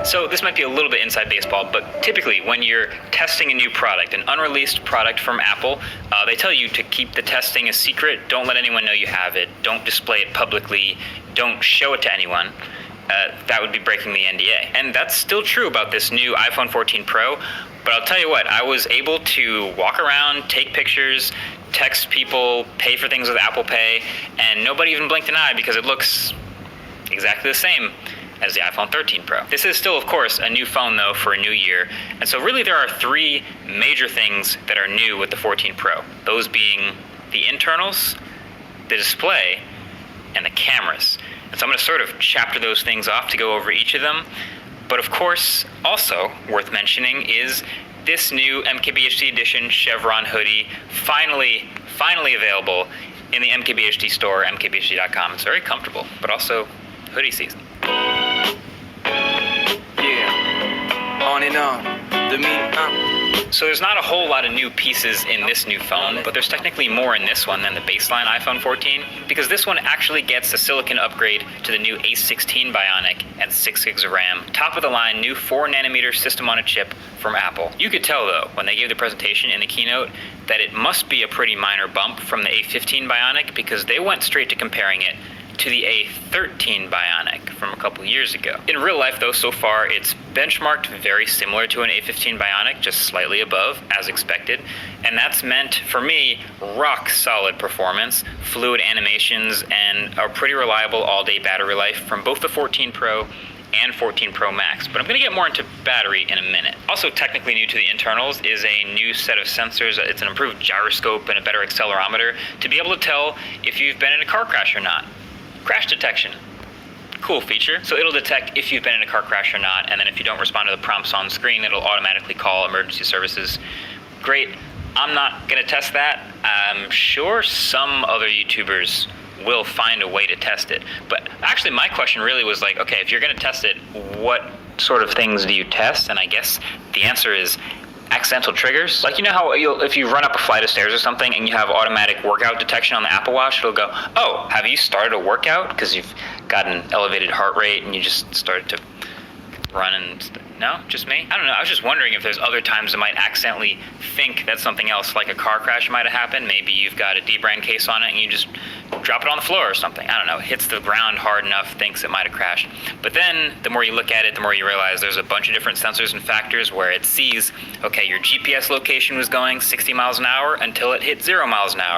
So this might be a little bit inside baseball, but typically when you're testing a new product, an unreleased product from Apple, they tell you to keep the testing a secret. Don't let anyone know you have it. Don't display it publicly. Don't show it to anyone. That would be breaking the NDA. And that's still true about this new iPhone 14 Pro. But I'll tell you what, I was able to walk around, take pictures, text people, pay for things with Apple Pay, and nobody even blinked an eye because it looks exactly the same as the iPhone 13 Pro. This is still, of course, a new phone, though, for a new year. And so really there are three major things that are new with the 14 Pro. Those being the internals, the display, and the cameras. And so I'm going to sort of chapter those things off to go over each of them. But of course, also worth mentioning is this new MKBHD edition Chevron hoodie, finally available in the MKBHD store, mkbhd.com. It's very comfortable, but also hoodie season. Yeah, on and on. So there's not a whole lot of new pieces in this new phone, but there's technically more in this one than the baseline iPhone 14, because this one actually gets a silicon upgrade to the new A16 Bionic and 6 gigs of RAM. Top of the line, new 4nm system on a chip from Apple. You could tell though, when they gave the presentation in the keynote, that it must be a pretty minor bump from the A15 Bionic, because they went straight to comparing it to the A13 Bionic from a couple years ago. In real life though, so far it's benchmarked very similar to an A15 Bionic, just slightly above, as expected. And that's meant, for me, rock solid performance, fluid animations, and a pretty reliable all-day battery life from both the 14 Pro and 14 Pro Max. But I'm going to get more into battery in a minute. Also technically new to the internals is a new set of sensors. It's an improved gyroscope and a better accelerometer to be able to tell if you've been in a car crash or not. Crash detection. Cool feature. So it'll detect if you've been in a car crash or not, and then if you don't respond to the prompts on screen, it'll automatically call emergency services. Great. I'm not going to test that. I'm sure some other YouTubers will find a way to test it. But actually my question really was like, okay, if you're going to test it, what sort of things do you test? And I guess the answer is accidental triggers. Like, you know how if you run up a flight of stairs or something and you have automatic workout detection on the Apple Watch, it'll go, oh, have you started a workout? Because you've got an elevated heart rate and you just started to run and... No? Just me? I don't know. I was just wondering if there's other times it might accidentally think that something else, like a car crash, might have happened. Maybe you've got a dbrand case on it and you just drop it on the floor or something. I don't know. It hits the ground hard enough, thinks it might have crashed. But then the more you look at it, the more you realize there's a bunch of different sensors and factors where it sees, okay, your GPS location was going 60 miles an hour until it hit 0 miles an hour.